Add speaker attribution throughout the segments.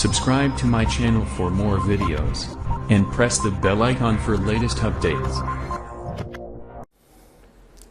Speaker 1: Subscribe to my channel for more videos and press the bell icon for latest updates.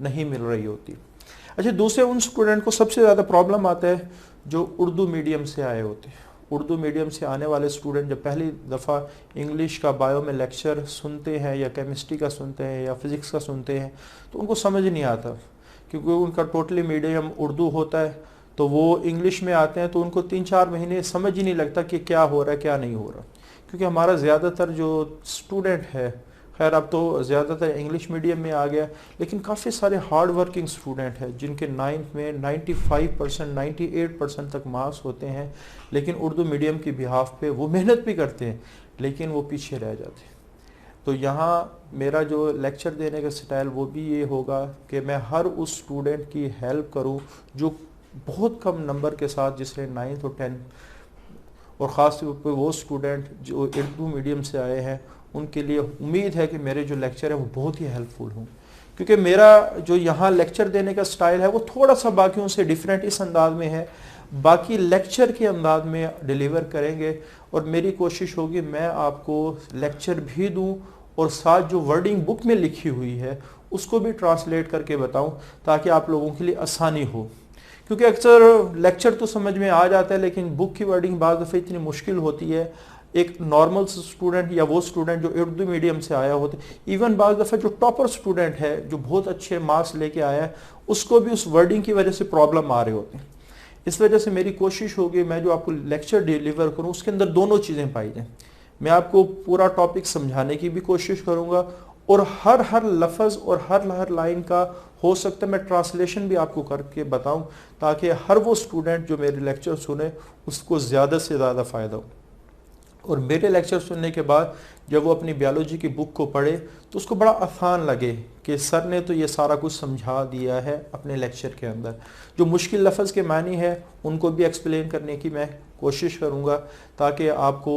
Speaker 2: نہیں مل رہی ہوتی. اچھا دوسرے ان اسٹوڈنٹ کو سب سے زیادہ پرابلم آتا ہے جو اردو میڈیم سے آئے ہوتے ہیں. اردو میڈیم سے آنے والے اسٹوڈنٹ جب پہلی دفعہ انگلش کا بایو میں لیکچر سنتے ہیں یا کیمسٹری کا سنتے ہیں یا فزکس کا سنتے ہیں تو ان کو سمجھ نہیں آتا, کیونکہ ان کا ٹوٹلی میڈیم اردو ہوتا ہے. تو وہ انگلش میں آتے ہیں تو ان کو 3-4 مہینے سمجھ ہی نہیں لگتا کہ کیا ہو رہا ہے کیا نہیں ہو رہا, کیونکہ ہمارا زیادہ تر جو اسٹوڈنٹ ہے, خیر اب تو زیادہ تر انگلش میڈیم میں آ گیا, لیکن کافی سارے ہارڈ ورکنگ اسٹوڈنٹ ہیں جن کے 9th میں 95% 98% تک مارکس ہوتے ہیں, لیکن اردو میڈیم کی بہاف پہ وہ محنت بھی کرتے ہیں لیکن وہ پیچھے رہ جاتے ہیں. تو یہاں میرا جو لیکچر دینے کا سٹائل وہ بھی یہ ہوگا کہ میں ہر اس اسٹوڈنٹ کی ہیلپ کروں جو بہت کم نمبر کے ساتھ, جس نے 9th اور 10th, اور خاص طور پہ وہ اسٹوڈنٹ جو اردو میڈیم سے آئے ہیں ان کے لیے امید ہے کہ میرے جو لیکچر ہیں وہ بہت ہی ہیلپ فل ہوں, کیونکہ میرا جو یہاں لیکچر دینے کا سٹائل ہے وہ تھوڑا سا باقیوں سے ڈیفرنٹ اس انداز میں ہے. باقی لیکچر کے انداز میں ڈیلیور کریں گے اور میری کوشش ہوگی میں آپ کو لیکچر بھی دوں اور ساتھ جو ورڈنگ بک میں لکھی ہوئی ہے اس کو بھی ٹرانسلیٹ کر کے بتاؤں تاکہ آپ لوگوں کے لیے آسانی ہو. کیونکہ اکثر لیکچر تو سمجھ میں آ جاتا ہے لیکن بک کی ورڈنگ بعض دفعہ اتنی مشکل ہوتی ہے. ایک نارمل اسٹوڈنٹ یا وہ اسٹوڈنٹ جو اردو میڈیم سے آیا ہوتا ہے, ایون بعض دفعہ جو ٹاپر اسٹوڈنٹ ہے جو بہت اچھے مارکس لے کے آیا ہے, اس کو بھی اس ورڈنگ کی وجہ سے پرابلم آ رہے ہوتے ہیں. اس وجہ سے میری کوشش ہوگی میں جو آپ کو لیکچر ڈیلیور کروں اس کے اندر دونوں چیزیں پائی جائیں. میں آپ کو پورا ٹاپک سمجھانے کی بھی کوشش کروں گا اور ہر لفظ اور ہر لائن کا ہو سکتا ہے میں ٹرانسلیشن بھی آپ کو کر کے بتاؤں تاکہ ہر وہ اسٹوڈنٹ جو میرے لیکچر سنے اس کو زیادہ سے زیادہ فائدہ ہو. اور میرے لیکچر سننے کے بعد جب وہ اپنی بیالوجی کی بک کو پڑھے تو اس کو بڑا آسان لگے کہ سر نے تو یہ سارا کچھ سمجھا دیا ہے اپنے لیکچر کے اندر. جو مشکل لفظ کے معنی ہے ان کو بھی ایکسپلین کرنے کی میں کوشش کروں گا تاکہ آپ کو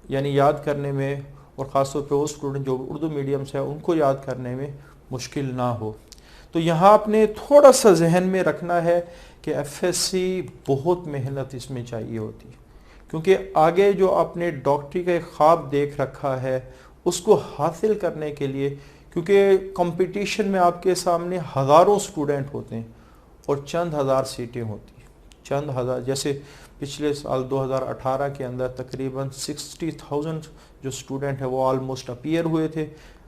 Speaker 2: یعنی یاد کرنے میں, اور خاص طور پہ وہ اسٹوڈنٹ جو اردو میڈیم سے ہے ان کو یاد کرنے میں مشکل نہ ہو. تو یہاں آپ نے تھوڑا سا ذہن میں رکھنا ہے کہ F.Sc بہت محنت اس میں چاہیے ہوتی ہے, کیونکہ آگے جو آپ نے ڈاکٹری کا ایک خواب دیکھ رکھا ہے اس کو حاصل کرنے کے لیے, کیونکہ کمپٹیشن میں آپ کے سامنے ہزاروں اسٹوڈنٹ ہوتے ہیں اور چند ہزار سیٹیں ہوتی ہیں, چند ہزار. جیسے پچھلے سال 2018 کے اندر تقریباً 60,000 جو اسٹوڈنٹ ہے وہ آلموسٹ اپیئر ہوئے تھے,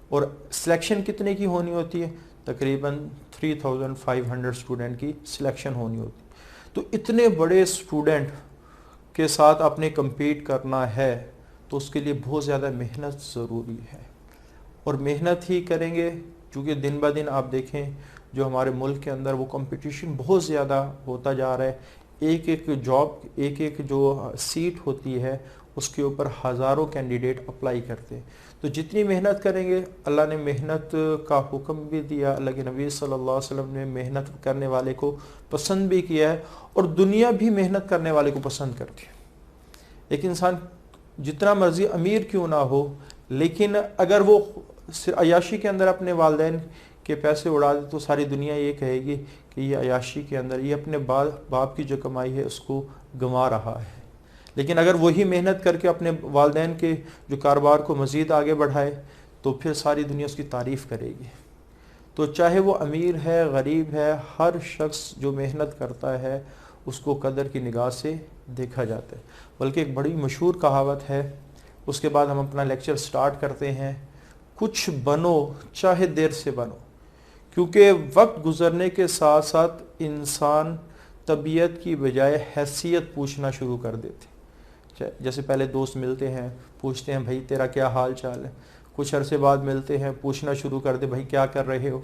Speaker 2: اور سلیکشن کتنے کی ہونی ہوتی ہے, تقریباً 3,500 اسٹوڈنٹ کی سلیکشن ہونی ہوتی ہے. تو اتنے بڑے اسٹوڈنٹ کے ساتھ آپ نے کمپیٹ کرنا ہے تو اس کے لیے بہت زیادہ محنت ضروری ہے, اور محنت ہی کریں گے کیونکہ دن بہ دن آپ دیکھیں جو ہمارے ملک کے اندر وہ کمپٹیشن بہت زیادہ ہوتا جا رہا ہے. ایک جاب, ایک جو سیٹ ہوتی ہے اس کے اوپر ہزاروں کینڈیڈیٹ اپلائی کرتے ہیں. تو جتنی محنت کریں گے, اللہ نے محنت کا حکم بھی دیا, اللہ کے نبی صلی اللہ علیہ وسلم نے محنت کرنے والے کو پسند بھی کیا ہے, اور دنیا بھی محنت کرنے والے کو پسند کرتی ہے. ایک انسان جتنا مرضی امیر کیوں نہ ہو, لیکن اگر وہ عیاشی کے اندر اپنے والدین کے پیسے اڑا دے تو ساری دنیا یہ کہے گی کہ یہ عیاشی کے اندر یہ اپنے باپ کی جو کمائی ہے اس کو گنوا رہا ہے. لیکن اگر وہی محنت کر کے اپنے والدین کے جو کاروبار کو مزید آگے بڑھائے تو پھر ساری دنیا اس کی تعریف کرے گی. تو چاہے وہ امیر ہے غریب ہے, ہر شخص جو محنت کرتا ہے اس کو قدر کی نگاہ سے دیکھا جاتا ہے. بلکہ ایک بڑی مشہور کہاوت ہے, اس کے بعد ہم اپنا لیکچر سٹارٹ کرتے ہیں, کچھ بنو چاہے دیر سے بنو, کیونکہ وقت گزرنے کے ساتھ ساتھ انسان طبیعت کی بجائے حیثیت پوچھنا شروع کر دیتے. جیسے پہلے دوست ملتے ہیں پوچھتے ہیں بھائی تیرا کیا حال چال ہے, کچھ عرصے بعد ملتے ہیں پوچھنا شروع کر دے بھائی کیا کر رہے ہو.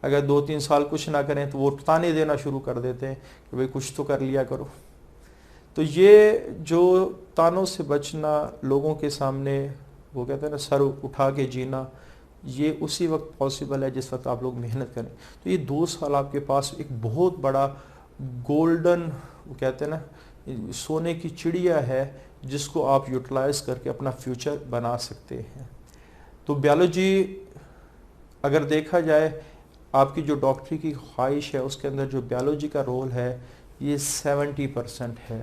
Speaker 2: اگر 2-3 سال کچھ نہ کریں تو وہ تانے دینا شروع کر دیتے ہیں کہ بھائی کچھ تو کر لیا کرو. تو یہ جو تانوں سے بچنا, لوگوں کے سامنے وہ کہتے ہیں نا سر اٹھا کے جینا, یہ اسی وقت پاسبل ہے جس وقت آپ لوگ محنت کریں. تو یہ 2 سال آپ کے پاس ایک بہت بڑا گولڈن وہ کہتے ہیں نا سونے کی چڑیا ہے جس کو آپ یوٹیلائز کر کے اپنا فیوچر بنا سکتے ہیں. تو بیالوجی اگر دیکھا جائے آپ کی جو ڈاکٹری کی خواہش ہے اس کے اندر جو بیالوجی کا رول ہے یہ 70% ہے,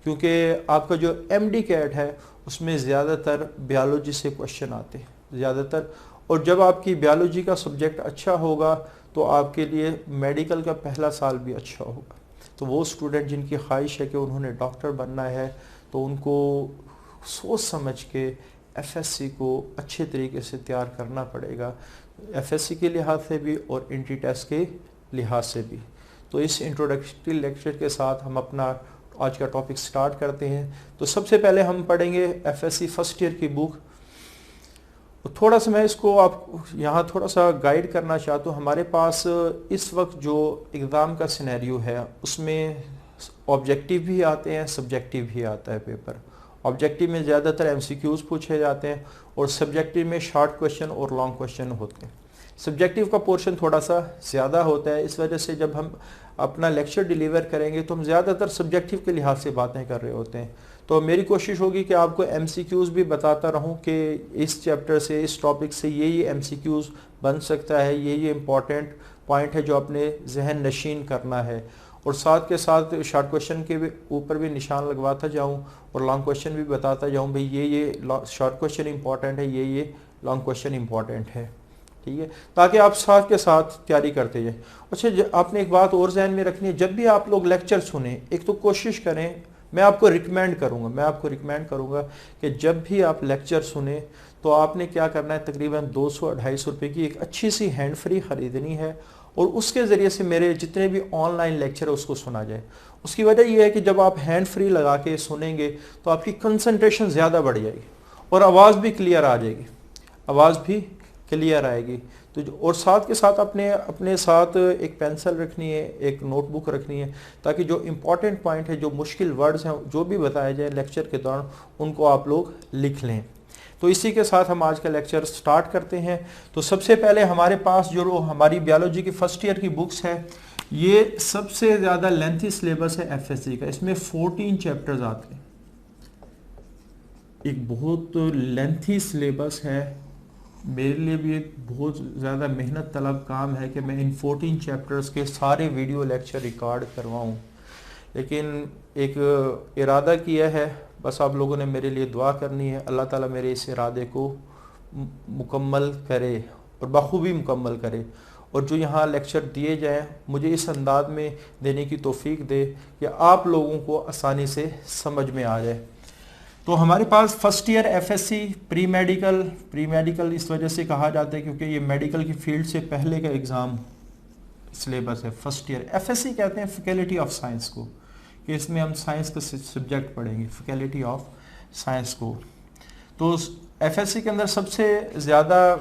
Speaker 2: کیونکہ آپ کا جو MD کیٹ ہے اس میں زیادہ تر بیالوجی سے کوشچن آتے ہیں زیادہ تر, اور جب آپ کی بیالوجی کا سبجیکٹ اچھا ہوگا تو آپ کے لیے میڈیکل کا پہلا سال بھی اچھا ہوگا. تو وہ اسٹوڈنٹ جن کی خواہش ہے کہ انہوں نے ڈاکٹر بننا ہے تو ان کو سوچ سمجھ کے ایف ایس سی کو اچھے طریقے سے تیار کرنا پڑے گا, ایف ایس سی کے لحاظ سے بھی اور انٹری ٹیسٹ کے لحاظ سے بھی. تو اس انٹروڈکٹری لیکچر کے ساتھ ہم اپنا آج کا ٹاپک سٹارٹ کرتے ہیں. تو سب سے پہلے ہم پڑھیں گے F S C first year کی بک. تھوڑا سا میں اس کو آپ یہاں تھوڑا سا گائیڈ کرنا چاہتا ہوں. ہمارے پاس اس وقت جو ایگزام کا سینیریو ہے اس میں آبجیکٹیو بھی آتے ہیں, سبجیکٹیو بھی آتا ہے پیپر. آبجیکٹیو میں زیادہ تر ایم سی کیوز پوچھے جاتے ہیں اور سبجیکٹیو میں شارٹ کوشچن اور لانگ کوشچن ہوتے ہیں. سبجیکٹیو کا پورشن تھوڑا سا زیادہ ہوتا ہے, اس وجہ سے جب ہم اپنا لیکچر ڈیلیور کریں گے تو ہم زیادہ تر سبجیکٹیو کے لحاظ سے باتیں کر رہے ہوتے ہیں. تو میری کوشش ہوگی کہ آپ کو ایم سی کیوز بھی بتاتا رہوں کہ اس چیپٹر سے, اس ٹاپک سے یہ ایم سی کیوز بن سکتا ہے, یہ امپورٹنٹ پوائنٹ ہے جو اپنے ذہن نشین کرنا ہے. اور ساتھ کے ساتھ شارٹ کوشچن کے اوپر بھی نشان لگواتا جاؤں اور لانگ کوشچن بھی بتاتا جاؤں بھئی یہ شارٹ کوشچن امپورٹنٹ ہے, یہ لانگ کوشچن امپورٹنٹ ہے. ٹھیک ہے, تاکہ آپ ساتھ کے ساتھ تیاری کرتے جائیں. اچھا, آپ نے ایک بات اور ذہن میں رکھنی ہے, جب بھی آپ لوگ لیکچر سنیں ایک تو کوشش کریں, میں آپ کو ریکمینڈ کروں گا کہ جب بھی آپ لیکچر سنیں تو آپ نے کیا کرنا ہے, تقریباً 200-250 روپے کی ایک اچھی سی ہینڈ فری خریدنی ہے اور اس کے ذریعے سے میرے جتنے بھی آن لائن لیکچر ہے اس کو سنا جائے. اس کی وجہ یہ ہے کہ جب آپ ہینڈ فری لگا کے سنیں گے تو آپ کی کنسنٹریشن زیادہ بڑھ جائے گی اور آواز بھی کلیئر آ جائے گی. تو اور ساتھ کے ساتھ اپنے ساتھ ایک پینسل رکھنی ہے, ایک نوٹ بک رکھنی ہے, تاکہ جو امپورٹنٹ پوائنٹ ہے, جو مشکل ورڈز ہیں, جو بھی بتائے جائیں لیکچر کے دوران, ان کو آپ لوگ لکھ لیں. تو اسی کے ساتھ ہم آج کا لیکچر سٹارٹ کرتے ہیں. تو سب سے پہلے ہمارے پاس جو ہماری بیالوجی کی فرسٹ ایئر کی بکس ہے, یہ سب سے زیادہ لینتھی سلیبس ہے ایف ایس سی کا. اس میں 14 چیپٹرز آتے ہیں, ایک بہت لینتھی سلیبس ہے. میرے لیے بھی ایک بہت زیادہ محنت طلب کام ہے کہ میں ان 14 چیپٹرز کے سارے ویڈیو لیکچر ریکارڈ کرواؤں, لیکن ایک ارادہ کیا ہے, بس آپ لوگوں نے میرے لیے دعا کرنی ہے. اللہ تعالیٰ میرے اس ارادے کو مکمل کرے اور بخوبی مکمل کرے, اور جو یہاں لیکچر دیے جائیں مجھے اس انداز میں دینے کی توفیق دے کہ آپ لوگوں کو آسانی سے سمجھ میں آ جائے. تو ہمارے پاس first year F S C pre medical اس وجہ سے کہا جاتا ہے کیونکہ یہ میڈیکل کی فیلڈ سے پہلے کا ایگزام سلیبس ہے. First year F S C کہتے ہیں فیکلٹی آف سائنس کو, کہ اس میں ہم سائنس کا سبجیکٹ پڑھیں گے, فیکلٹی آف سائنس کو. تو ایف ایس سی کے اندر سب سے زیادہ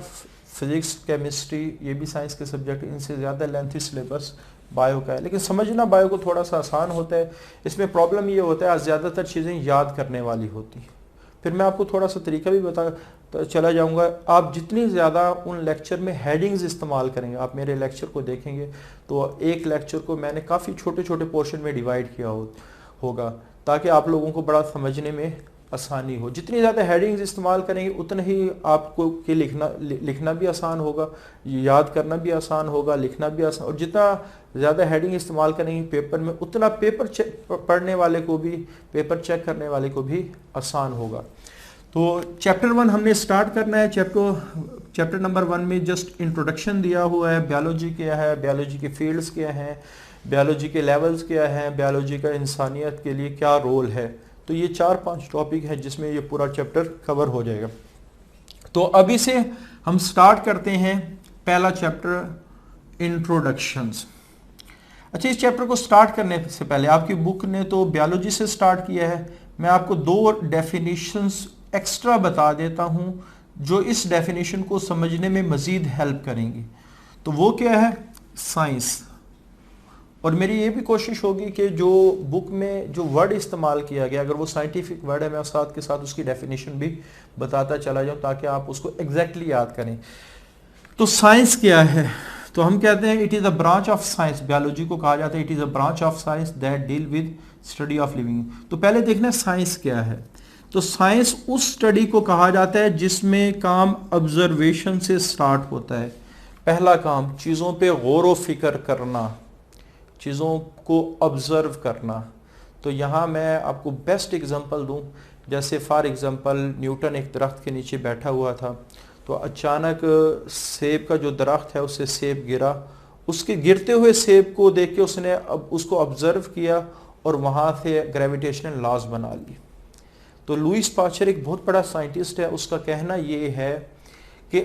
Speaker 2: فزکس, کیمسٹری, یہ بھی سائنس کے سبجیکٹ, ان سے زیادہ لینتھی سلیبس بایو کا ہے. لیکن سمجھنا بایو کو تھوڑا سا آسان ہوتا ہے. اس میں پرابلم یہ ہوتا ہے زیادہ تر چیزیں یاد کرنے والی ہوتی ہیں. پھر میں آپ کو تھوڑا سا طریقہ بھی بتا چلا جاؤں گا. آپ جتنی زیادہ ان لیکچر میں ہیڈنگز استعمال کریں گے, آپ میرے لیکچر کو دیکھیں گے تو ایک لیکچر کو میں نے کافی چھوٹے چھوٹے پورشن میں ڈیوائیڈ کیا ہوگا تاکہ آپ لوگوں کو بڑا سمجھنے میں آسانی ہو. جتنی زیادہ ہیڈنگز استعمال کریں گے اتنا ہی آپ کو کہ لکھنا بھی آسان ہوگا, یاد کرنا بھی آسان ہوگا, لکھنا بھی آسان. اور جتنا زیادہ ہیڈنگ استعمال کریں گے پیپر میں اتنا پیپر پڑھنے والے کو بھی, پیپر چیک کرنے والے کو بھی آسان ہوگا. تو چیپٹر 1 ہم نے سٹارٹ کرنا ہے. چیپٹر نمبر 1 میں جسٹ انٹروڈکشن دیا ہوا ہے. بیالوجی کیا ہے, بیالوجی کے فیلڈز کیا ہیں, بیالوجی کے لیولز کیا ہیں, بیالوجی کا انسانیت کے لیے کیا رول ہے. تو یہ 4-5 ٹاپک ہیں جس میں یہ پورا چیپٹر کور ہو جائے گا. تو ابھی سے ہم سٹارٹ کرتے ہیں پہلا چیپٹر, انٹروڈکشنز. اچھا, اس چیپٹر کو سٹارٹ کرنے سے پہلے آپ کی بک نے تو بیالوجی سے سٹارٹ کیا ہے, میں آپ کو 2 ڈیفینیشنز ایکسٹرا بتا دیتا ہوں جو اس ڈیفینیشن کو سمجھنے میں مزید ہیلپ کریں گی. تو وہ کیا ہے, سائنس. اور میری یہ بھی کوشش ہوگی کہ جو بک میں جو ورڈ استعمال کیا گیا اگر وہ سائنٹیفک ورڈ ہے میں ساتھ کے ساتھ اس کی ڈیفینیشن بھی بتاتا چلا جاؤں تاکہ آپ اس کو ایگزیکٹلی یاد کریں. تو سائنس کیا ہے, تو ہم کہتے ہیں it is a branch of science. Biology کو کہا جاتا ہے it is a branch of science that deal with study of living. تو پہلے دیکھنا ہے سائنس کیا ہے. تو سائنس اس اسٹڈی کو کہا جاتا ہے جس میں کام آبزرویشن سے سٹارٹ ہوتا ہے. پہلا کام چیزوں پہ غور و فکر کرنا, چیزوں کو آبزرو کرنا. تو یہاں میں آپ کو بیسٹ ایگزامپل دوں, جیسے فار ایگزامپل نیوٹن ایک درخت کے نیچے بیٹھا ہوا تھا تو اچانک سیب کا جو درخت ہے اس سے سیب گرا اس کے گرتے ہوئے سیب کو دیکھ کے اس نے اس کو آبزرو کیا اور وہاں سے گریویٹیشنل لاز بنا لی. تو لوئس پاسچر ایک بہت بڑا سائنٹسٹ ہے, اس کا کہنا یہ ہے کہ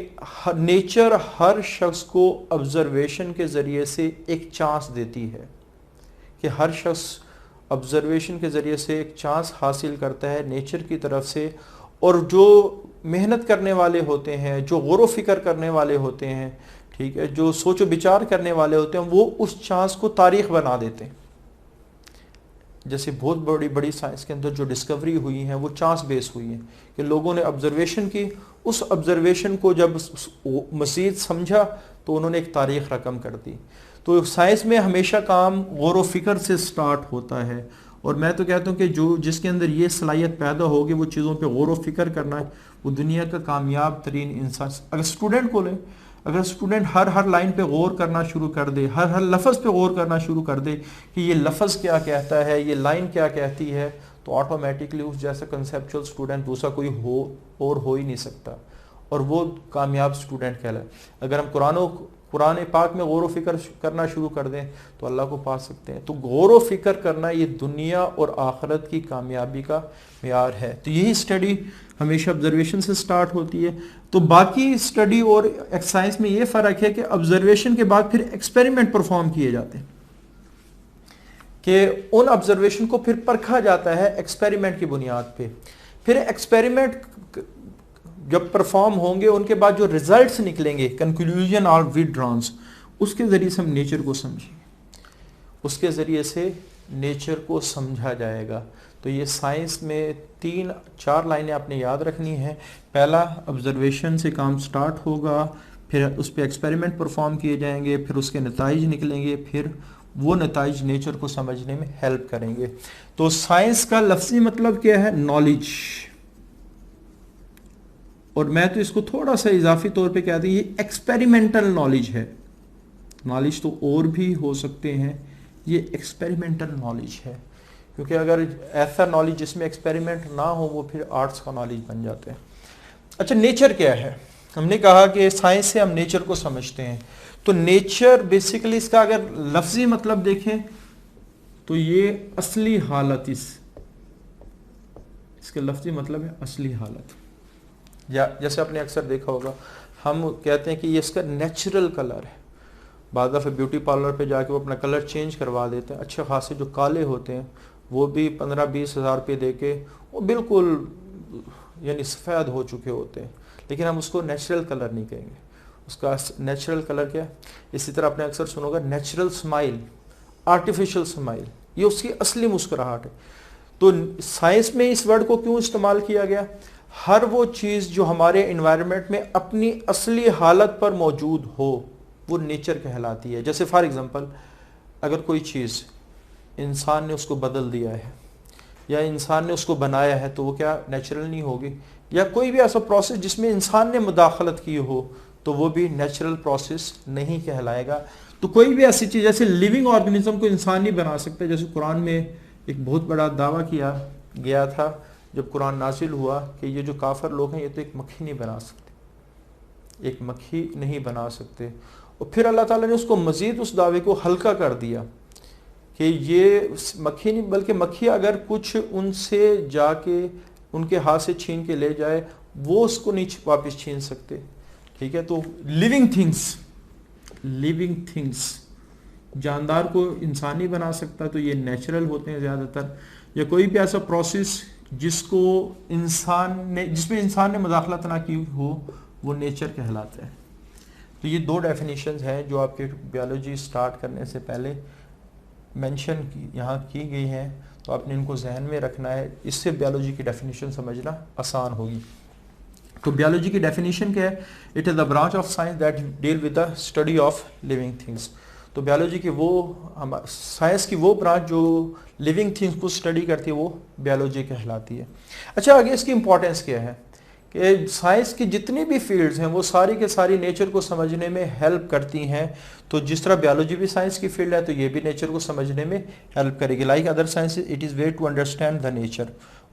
Speaker 2: نیچر ہر شخص کو آبزرویشن کے ذریعے سے ایک چانس دیتی ہے, کہ ہر شخص آبزرویشن کے ذریعے سے ایک چانس حاصل کرتا ہے نیچر کی طرف سے, اور جو محنت کرنے والے ہوتے ہیں, جو غور و فکر کرنے والے ہوتے ہیں, ٹھیک ہے, جو سوچ و بچار کرنے والے ہوتے ہیں, وہ اس چانس کو تاریخ بنا دیتے ہیں. جیسے بہت بڑی بڑی سائنس کے اندر جو ڈسکوری ہوئی ہیں وہ چانس بیس ہوئی ہیں, کہ لوگوں نے آبزرویشن کی, اس آبزرویشن کو جب مزید سمجھا تو انہوں نے ایک تاریخ رقم کر دی. تو سائنس میں ہمیشہ کام غور و فکر سے سٹارٹ ہوتا ہے, اور میں تو کہتا ہوں کہ جس کے اندر یہ صلاحیت پیدا ہوگی وہ چیزوں پہ غور و فکر کرنا ہے, وہ دنیا کا کامیاب ترین انسان. اگر اسٹوڈنٹ کو لیں, اگر اسٹوڈنٹ ہر لائن پہ غور کرنا شروع کر دے, ہر لفظ پہ غور کرنا شروع کر دے کہ یہ لفظ کیا کہتا ہے, یہ لائن کیا کہتی ہے, تو آٹومیٹکلی اس جیسا کنسیپچول اسٹوڈنٹ دوسرا کوئی ہو ہی نہیں سکتا, اور وہ کامیاب اسٹوڈنٹ کہلائے. اگر ہم قرآن پاک میں غور و فکر کرنا شروع کر دیں تو اللہ کو پا سکتے ہیں. تو غور و فکر کرنا یہ دنیا اور آخرت کی کامیابی کا معیار ہے. تو یہی اسٹڈی ہمیشہ آبزرویشن سے سٹارٹ ہوتی ہے. تو باقی اسٹڈی اور سائنس میں یہ فرق ہے کہ آبزرویشن کے بعد پھر ایکسپیریمنٹ پرفارم کیے جاتے ہیں, کہ ان آبزرویشن کو پھر پرکھا جاتا ہے ایکسپیریمنٹ کی بنیاد پہ. پھر ایکسپیریمنٹ جب پرفارم ہوں گے, ان کے بعد جو ریزلٹس نکلیں گے, کنکلوژن اور وتھڈرانس, اس کے ذریعے سے ہم نیچر کو سمجھیں گے, اس کے ذریعے سے نیچر کو سمجھا جائے گا. تو یہ سائنس میں 3-4 لائنیں آپ نے یاد رکھنی ہیں. پہلا, آبزرویشن سے کام سٹارٹ ہوگا, پھر اس پہ ایکسپیریمنٹ پرفارم کیے جائیں گے, پھر اس کے نتائج نکلیں گے, پھر وہ نتائج نیچر کو سمجھنے میں ہیلپ کریں گے. تو سائنس کا لفظی مطلب کیا ہے؟ نالج. اور میں تو اس کو تھوڑا سا اضافی طور پہ کہتے ہیں یہ ایکسپیریمنٹل نالج ہے. نالج تو اور بھی ہو سکتے ہیں, یہ ایکسپیریمنٹل نالج ہے, کیونکہ اگر ایسا نالج جس میں ایکسپیریمنٹ نہ ہو وہ پھر آرٹس کا نالج بن جاتے ہیں. اچھا, نیچر کیا ہے؟ ہم نے کہا کہ سائنس سے ہم نیچر کو سمجھتے ہیں. تو نیچر بیسیکلی اس کا اگر لفظی مطلب دیکھیں تو یہ اصلی حالت, اس کے لفظی مطلب ہے اصلی حالت. یا جیسے آپ نے اکثر دیکھا ہوگا, ہم کہتے ہیں کہ یہ اس کا نیچرل کلر ہے. بعض دفعہ بیوٹی پارلر پہ جا کے وہ اپنا کلر چینج کروا دیتے ہیں. اچھے خاصے جو کالے ہوتے ہیں وہ بھی 15-20 ہزار روپے دے کے وہ بالکل یعنی سفید ہو چکے ہوتے ہیں, لیکن ہم اس کو نیچرل کلر نہیں کہیں گے. اس کا نیچرل کلر کیا ہے؟ اسی طرح آپ نے اکثر سنا ہوگا نیچرل سمائل, آرٹیفیشل سمائل, یہ اس کی اصلی مسکراہٹ ہے. تو سائنس میں اس ورڈ کو کیوں استعمال کیا گیا؟ ہر وہ چیز جو ہمارے انوائرمنٹ میں اپنی اصلی حالت پر موجود ہو وہ نیچر کہلاتی ہے. جیسے فار ایگزامپل, اگر کوئی چیز انسان نے اس کو بدل دیا ہے یا انسان نے اس کو بنایا ہے تو وہ کیا نیچرل نہیں ہوگی؟ یا کوئی بھی ایسا پروسیس جس میں انسان نے مداخلت کی ہو تو وہ بھی نیچرل پروسیس نہیں کہلائے گا. تو کوئی بھی ایسی چیز, جیسے لیونگ آرگنزم کو انسان نہیں بنا سکتا. جیسے قرآن میں ایک بہت بڑا دعویٰ کیا گیا تھا جب قرآن نازل ہوا کہ یہ جو کافر لوگ ہیں یہ تو ایک مکھی نہیں بنا سکتے, ایک مکھی نہیں بنا سکتے. اور پھر اللہ تعالیٰ نے اس کو مزید اس دعوے کو ہلکا کر دیا کہ یہ مکھی نہیں بلکہ مکھی اگر کچھ ان سے جا کے ان کے ہاتھ سے چھین کے لے جائے وہ اس کو نہیں واپس چھین سکتے. ٹھیک ہے, تو لیونگ تھنگس جاندار کو انسان نہیں بنا سکتا, تو یہ نیچرل ہوتے ہیں زیادہ تر. یا کوئی بھی ایسا پروسیس جس میں انسان نے مداخلت نہ کی ہو وہ نیچر کہلاتا ہے. تو یہ 2 ڈیفینیشنز ہیں جو آپ کے بیالوجی سٹارٹ کرنے سے پہلے مینشن یہاں کی گئی ہیں, تو آپ نے ان کو ذہن میں رکھنا ہے. اس سے بیالوجی کی ڈیفینیشن سمجھنا آسان ہوگی. تو بیالوجی کی ڈیفینیشن کیا ہے؟ It is the branch of science that deal with the study of living things. تو بیالوجی کی سائنس کی وہ برانچ جو لیونگ تھنگس کو اسٹڈی کرتی ہے وہ بیالوجی کہلاتی ہے. اچھا, آگے اس کی امپورٹنس کیا ہے کہ سائنس کی جتنی بھی فیلڈز ہیں وہ ساری کے ساری نیچر کو سمجھنے میں ہیلپ کرتی ہیں. تو جس طرح بیالوجی بھی سائنس کی فیلڈ ہے تو یہ بھی نیچر کو سمجھنے میں ہیلپ کرے گی. Like other science it is way to understand the nature.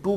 Speaker 2: 2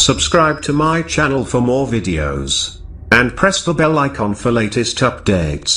Speaker 3: Subscribe to my channel for more videos and press the bell icon for latest updates.